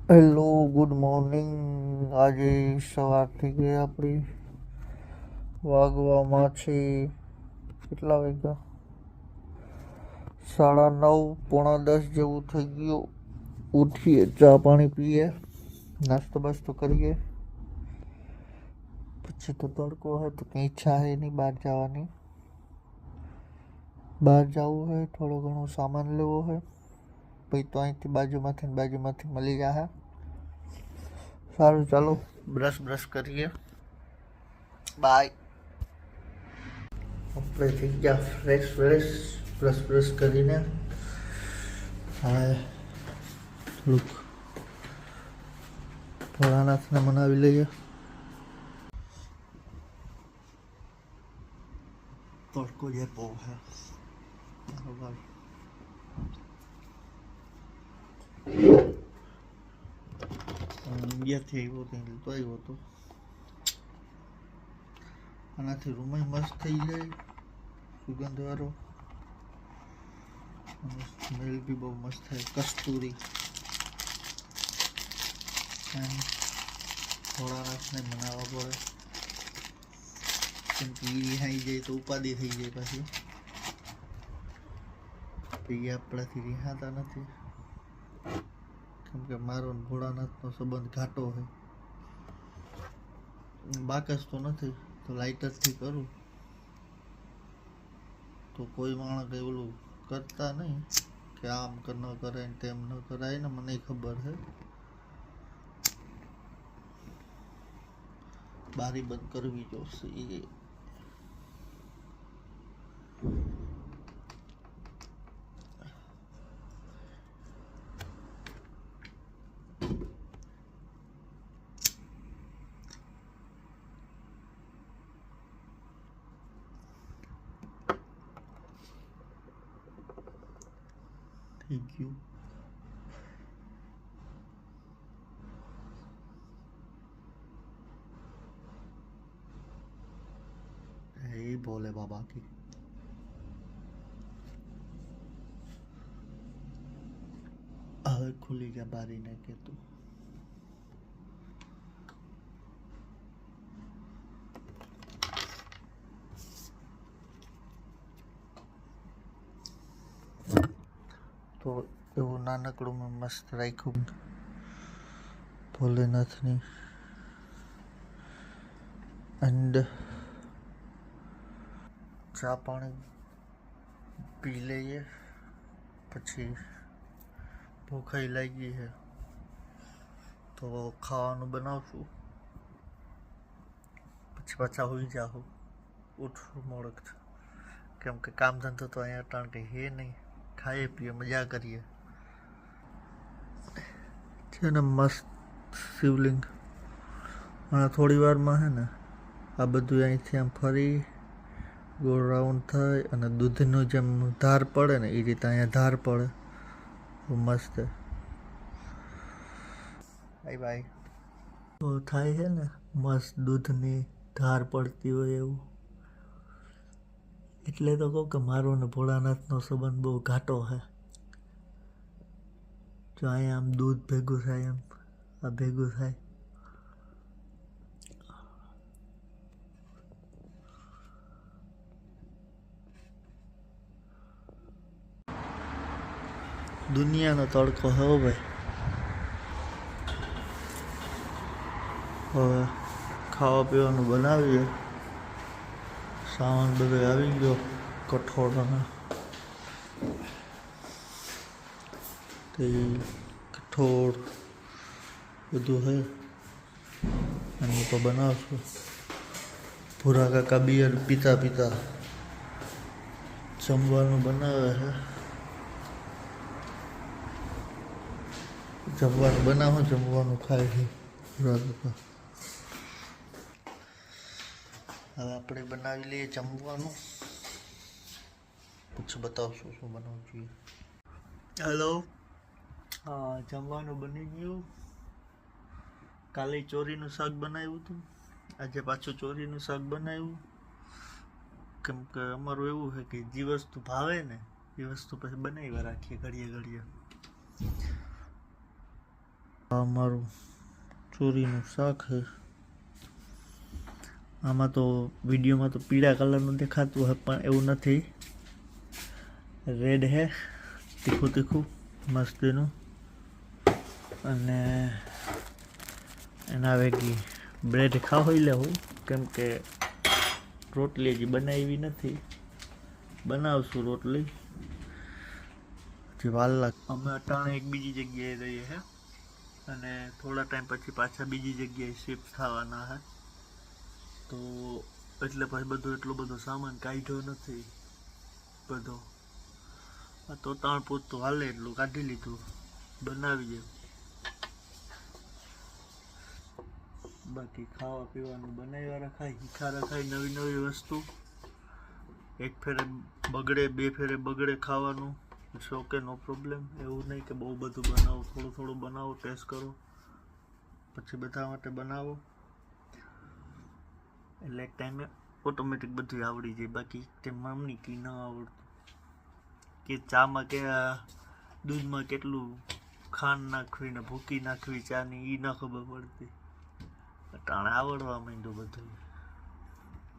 Hello, good morning. આજે સવાર થઈ ગઈ આપણી. વાગવામાં છે કેટલા વાગ્યા? 9:30, પોણા 10 જેવું થઈ ગયું. ઉઠીએ, ચા પાણી પીએ, નાસ્તો બાસ્તો કરીએ. પછી તો તડકો હોય તો કંઈ ઈચ્છા છે નહીં બહાર જવાની. બહાર જવું હોય, થોડો ઘણો સામાન લેવો હોય, પછી તો અહીંથી બાજુમાંથી મળી જાય. સારું, ચાલો બ્રશ કરીએ. બાય. આપણે થઈ ગયા ફ્રેશ બ્રશ કરીને. હવે થોડુંક ભોળાનાથને મનાવી લઈએ. તડકો જે બહુ છે. ઇન્ડિયાથી આવ્યો હતો. આનાથી રૂમય મસ્ત થઈ જાય, સુગંધવાળો, અને સ્મેલ બી બહુ મસ્ત થાય. કસ્તુરી ભોળાનાથને મનાવવા પડે, કેમ કે એ રિહાઈ જાય તો ઉપાધિ થઈ જાય. પાછી એ આપણાથી રિહાતા નથી, કેમ કે મારો ભોળાનાથનો સંબંધ ઘાટો હોય. બાકસ તો નથી, તો લાઇટરથી કરું તો કોઈ માણસ કઈ ઓલું કરતા નહીં કે આમ ન કરાય તેમ ન કરાય ને. મને ખબર છે. બારી બંધ કરવી જોશે. થઈ ગયું. હે ભોલે બાબા કી. હવે ખુલી ગયા બારીને કહેતું. તો એવું નાનકડું મેં મસ્ત રાખ્યું ભોલેનાથની. એન્ડ ચા પાણી પી લઈએ. પછી ભૂખાઈ લાગી છે તો ખાવાનું બનાવશું. પછી પાછા હોઈ જાઉં, ઉઠવું મોડું, કેમ કે કામ ધંધો તો અહીંયા અટાણ કંઈ હે નહીં. ખાઈએ પીએ, મજા કરીએ. છે ને મસ્ત શિવલિંગ. અને થોડી વારમાં છે ને આ બધું અહીંથી આમ ફરી ગોળ રાઉન્ડ થાય અને દૂધનું જેમ ધાર પડે ને એ રીતે અહીંયા ધાર પડે. મસ્ત બાય. તો થાય છે ને મસ્ત દૂધની ધાર પડતી હોય એવું. એટલે તો કહું કે મારો ને ભોળાનાથનો સંબંધ બહુ ઘાટો છે. જો અહીંયા આમ દૂધ ભેગું થાય, એમ આ ભેગું થાય. દુનિયાનો તડકો હો ભાઈ. હવે ખાવા પીવાનું બનાવીએ. સામાન બધો આવી ગયો, કઠોળ અને તે કઠોળ બધું છે. અને તો બનાવશું. ભૂરા કાકા બિયર પીતા જમવાનું બનાવે છે. જમવાનું ખાય છે ભૂરા કાકા. હવે આપણે બનાવી લઈએ જમવાનું, પછી બતાવશું શું બનાવવું જોઈએ. હેલો, હા, જમવાનું બની ગયું. કાલે ચોરીનું શાક બનાવ્યું હતું, આજે પાછું ચોરીનું શાક બનાવ્યું. કેમ કે અમારું એવું છે કે જે વસ્તુ ભાવે ને એ વસ્તુ પછી બનાવ્યા રાખીએ ઘડીએ. આ મારું ચોરીનું શાક છે. આમાં તો વિડીયોમાં તો પીળા કલરનું દેખાતું હોય પણ એવું નથી, રેડ હે, તીખું તીખું મસ્તીનું. અને એના વેગી બ્રેડ ખાઈ લેવું, કેમ કે રોટલી હજી બનાવી નથી, બનાવશું રોટલી હજી વાર લાગે. અમે અટાણે એક બીજી જગ્યાએ રહીએ છે અને થોડા ટાઈમ પછી પાછા બીજી જગ્યાએ શિફ્ટ થવાના છે, તો એટલે પછી બધો એટલો બધો સામાન કાઢ્યો નથી બધો. તો ત્રણ પૂરતું હાલે એટલું કાઢી લીધું, બનાવીએ. બાકી ખાવા પીવાનું બનાવ્યા રખાય, હીખા રખાય, નવી નવી વસ્તુ. એક ફેરે બગડે, બે ફેરે બગડે ખાવાનું, ઓકે નો પ્રોબ્લેમ. એવું નહીં કે બહુ બધું બનાવો, થોડું થોડું બનાવો, ટેસ્ટ કરો, પછી બધા માટે બનાવો, એટલે એક ટાઈમે ઓટોમેટિક બધું આવડી જાય. બાકી તે મમ્મી કી ન આવડતું, કે ચામાં કે દૂધમાં કેટલું ખાંડ નાખવી ને ભૂકી નાખવી ચાની, એ ન ખબર પડતી. ટાણે આવડવા માંડ્યું બધું.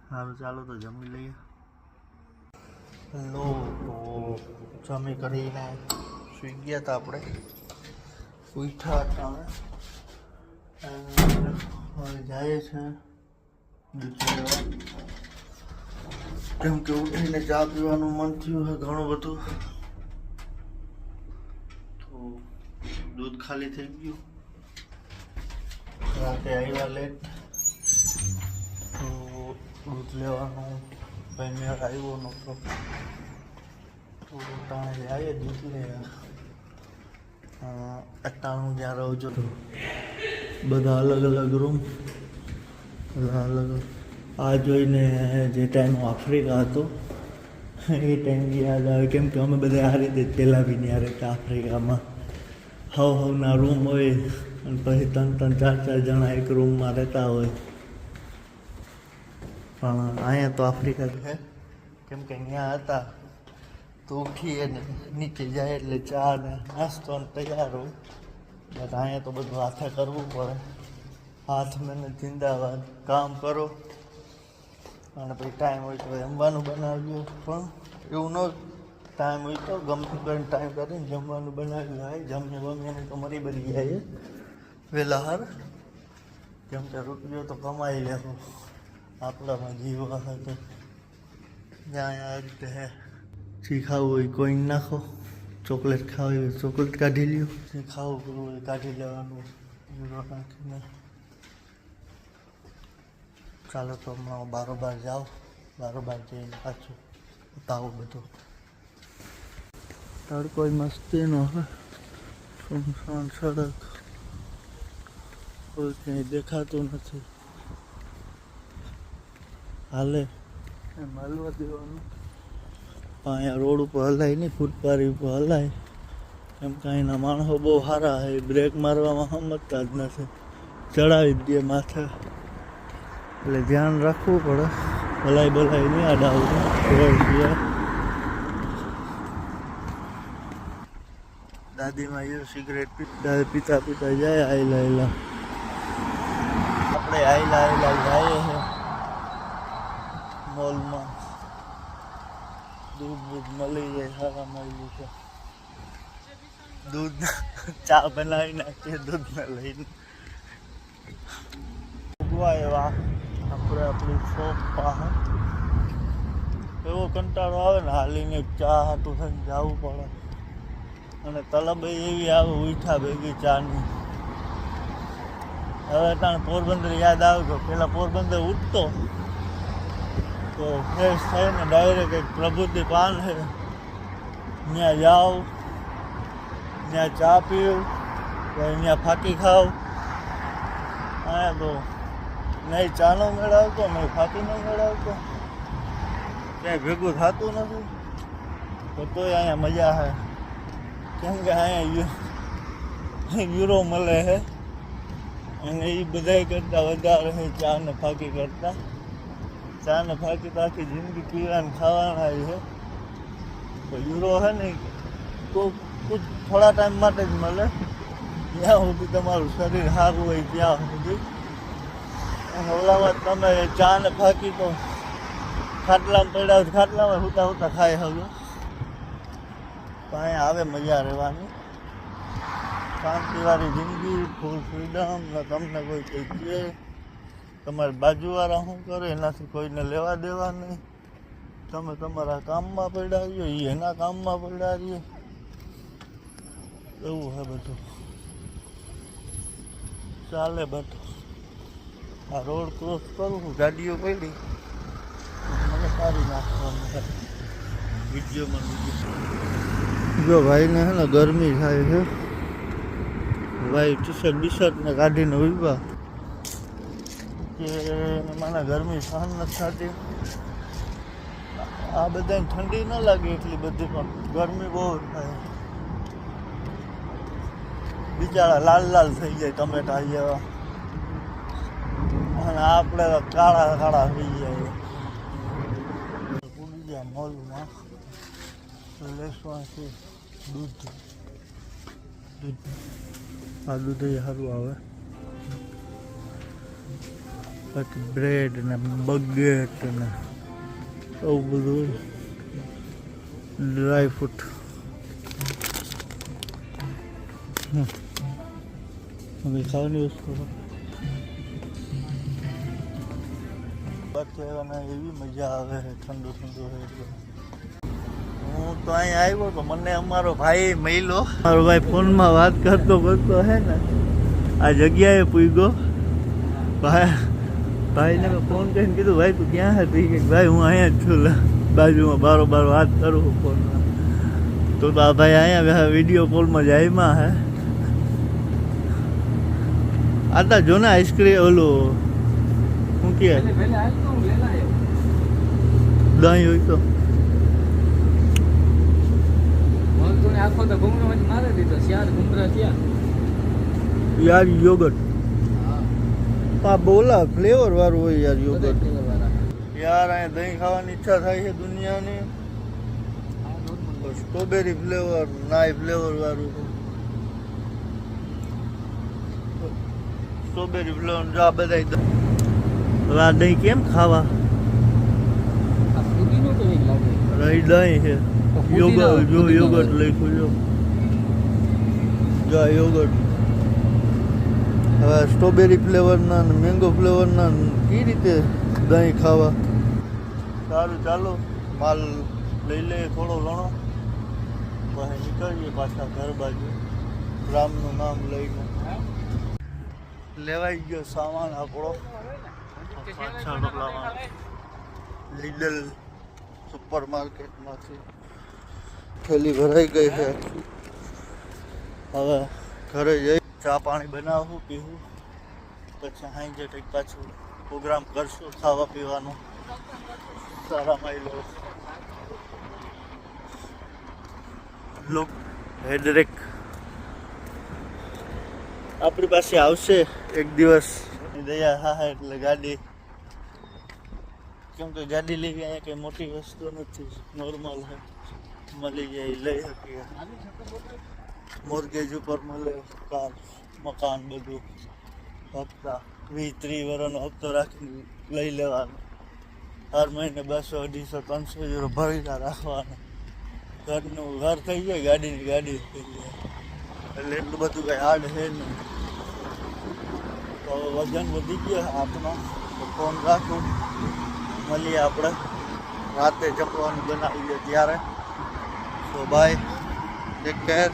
સારું, ચાલો તો જમી લઈએ. લો, તો જમી કરીને સુઈ ગયા હતા આપણે, ઉઠ્યા ટાણે હવે જાય છે દૂધ લેવા, કેમ કે ઉઠીને ચા પીવાનું મન થયું છે ઘણું બધું, તો દૂધ ખાલી થઈ ગયું. રાતે આવ્યા લેટ, તો દૂધ લેવાનું ભાઈ મેળ આવ્યો નહોતો, તો ટાણે આવીએ દૂધ લેવા. અટાણું જ્યાં રહું છું બધા અલગ અલગ રૂમ, બધા અલગ. આ જોઈને જે ટાઈમ આફ્રિકા હતો એ ટાઈમ યાદ આવે, કેમ કે અમે બધા આ રીતે પહેલાં બી ત્યાં રહેતા આફ્રિકામાં. હવના રૂમ હોય અને પછી 3-4 જણા એક રૂમમાં રહેતા હોય. પણ અહીંયા તો આફ્રિકા છે, કેમ કે અહીંયા હતા તો ઉઠીએ ને નીચે જાય એટલે ચા ને નાસ્તો તૈયાર હોય. બટ અહીંયા તો બધું હાથે કરવું પડે, હાથ મહેનત જિંદાબાદ, કામ કરો અને પછી ટાઈમ હોય તો જમવાનું બનાવ્યું. પણ એવું ન ટાઈમ હોય તો ગમતું કરીને ટાઈમ કરીને જમવાનું બનાવ્યું હોય. જમીને બમીને તો મરી બરી જાય વહેલા હાર, કેમ કે રૂપિયો તો કમાઈ લેવો આપણામાં જીવવા હોય તો. જ્યાં આ રીતે હે, જે ખાવું હોય કોઈ નાખો, ચોકલેટ ખાવી હોય ચોકલેટ કાઢી લ્યો, જે ખાવું કરવું હોય કાઢી લેવાનું નાખીને. ચાલો તો હમણાં બારોબાર જાઓ, બારોબાર જઈને પાછું બતાવો બધું. તડકો મસ્તીનો હે, સુમસાન સડક, કોઈ ક્યાંય દેખાતું નથી. હાલે એમ હાલવા દેવાનું. અહીંયા રોડ ઉપર હલાય નહીં, ફૂટપારી ઉપર હલાય, એમ કાંઈના માણસો બહુ સારા છે, બ્રેક મારવામાં સમજતા જ નથી, ચડાવી જ દે માથે, એટલે ધ્યાન રાખવું પડે. હલાઈ બલાઈ નહીં આડાવું રોડ સિવાય. દાદીમાં એ સિગરેટ પીતા પીતા જાય આયલા આયલા, આપણે આયલા આયલા જાય છે મોલમાં. દૂધ બૂધ મળી જાય, સારા મળ્યું છે દૂધ. ચા બનાવી નાખીએ દૂધને લઈને. એવા આપણે આપણી શોપ પાસે એવો કંટાળો આવે ને, હાલીને ચા હાટું થઈને જવું પડે. અને તલબ એવી આવે ઉઠા ભેગી ચાની. હવે ત્યાં પોરબંદર યાદ આવે તો પેલા પોરબંદર ઉઠતો તો ફ્રેશ થઈને ડાયરેક્ટ એક પ્રભુતિ પાન છે ત્યાં જાઓ, ત્યાં ચા પીવું, ત્યાં ફાકી ખાવ. અહીંયા તો નહીં ચાનો મેળવતો, નહીં ફાકીનો મેળવતો, ક્યાંય ભેગું થતું નથી. તો તોય અહીંયા મજા છે, કેમ કે અહીંયા યુરો મળે છે અને એ બધા કરતાં વધારે છે ચા ને ફાકી કરતાં. ચા ને ફાકી તો આખી જિંદગી પીવાને ખાવાના છે. તો યુરો છે ને તો થોડા ટાઈમ માટે જ મળે, જ્યાં સુધી તમારું શરીર સારું હોય ત્યાં સુધી. ઓલામાં તમે ચા ને ફાંકી તો ખાટલામાં પડ્યા હોય ખાટલામાં હુતા હુતા ખાઈ હવે. તો અહીંયા આવે મજા રહેવાની, શાંતિવાળી જિંદગી, ફૂલ ફ્રીડમ. ને તમને કોઈ કંઈ કહે, તમારી બાજુવાળા શું કરે એનાથી કોઈને લેવા દેવા નહીં. તમે તમારા કામમાં પડ્યા રહીએ, એ એના કામમાં પડ્યા રહીએ. એવું છે બધું, ચાલે બધું. આ રોડ ક્રોસ કરું છું, ગાડીઓ પડી મને સારી નાખવાનું વિડીયોમાં. જો ભાઈને છે ને ગરમી થાય છે, ભાઈ ટી શર્ટ બીશર્ટને કાઢીને ઉભા કે મને ગરમી સહન નથી થતી. આ બધાને ઠંડી ન લાગે એટલી બધી, પણ ગરમી બહુ થાય. બિચારા લાલ લાલ થઈ જાય ટમેટા જેવા, અને આપણે કાળા કાળા થઈ જાય. પૂરી ગયા મોલમાં લેસવાથી દૂધ. આ દૂધ સારું આવે. પછી બ્રેડ ને બગેટ ને એવું બધું, ડ્રાય ફ્રૂટ. હવે ખાવાની વસ્તુ એવી મજા આવે છે, ઠંડુ ઠંડુ છે એટલે. હું તો અહીંયા આવ્યો તો મને અમારો ભાઈ મળ્યો. મારો ભાઈ ફોનમાં વાત કરતો કરતો હે ને આ જગ્યાએ પૂગ્યો. ભાઈને મેં ફોન કરીને કીધું ભાઈ તું ક્યાં હતી? કે ભાઈ હું અહીંયા જ છું, બાજુમાં બારોબાર વાત કરું ફોનમાં. તો આ ભાઈ અહીંયા વિડીયો કોલમાં જાયમાં હે. આતા જો ને આઈસ્ક્રીમ ઓલું શું કહે દહીં હોય તો આખો તો ઘૂમરો મારે દીધો, ચાર ઘૂમરા થયા યાર. યોગર્ટ આ બોલા ફ્લેવર વાળું હોય યાર યોગર્ટ. યાર અહીંયા દહીં ખાવાની ઈચ્છા થાય છે દુનિયાની. સ્ટ્રોબેરી ફ્લેવર, નાઈ ફ્લેવર વાળું, સ્ટ્રોબેરી ફ્લેવર. જો આ બધા આ દહીં કેમ ખાવા? રહી દહીં છે. યોગર્ટ જો યોગર્ટ લખ્યું જો યોગર્ટ. હવે સ્ટ્રોબેરી ફ્લેવરના ને મેંગો ફ્લેવરના કઈ રીતે દહીં ખાવા? સારું ચાલો માલ લઈ લઈએ થોડો ઘણો, પછી નીકળીએ પાછા ઘર બાજુ. રામનું નામ લઈને લેવાઈ ગયો સામાન આપણો. લીડલ સુપર માર્કેટમાંથી થેલી ભરાઈ ગઈ છે. હવે ઘરે જઈ ચા પાણી બનાવવું, પીવું, પછી હાઈ જે કંઈક પાછું પ્રોગ્રામ કરશું ખાવા પીવાનો. સારા માઇલો લોક હેડરેક આપણી પાસે આવશે એક દિવસ. દયા હા એટલે ગાડી, કેમ કે ગાડી લેવી અહીંયા કંઈ મોટી વસ્તુ નથી, નોર્મલ છે, મળી જાય લઈ શકીએ. મોર્ગેજ ઉપર મળે, કાર મકાન બધું. હપ્તા 20-30 વર્ષનો હપ્તો રાખીને લઈ લેવાનો. હર મહિને 200-250-300 યુરો ભરીને રાખવાનો. ઘરનું ઘર થઈ જાય, ગાડીની ગાડી થઈ જાય. એટલે એટલું બધું કંઈ હાર્ડ છે નહીં. તો વજન વધી ગયો હાથનો. તો ફોન રાખું, મળીએ આપણે રાતે જમવાનું બનાવીએ ત્યારે. તો બાય, ટેક કેર.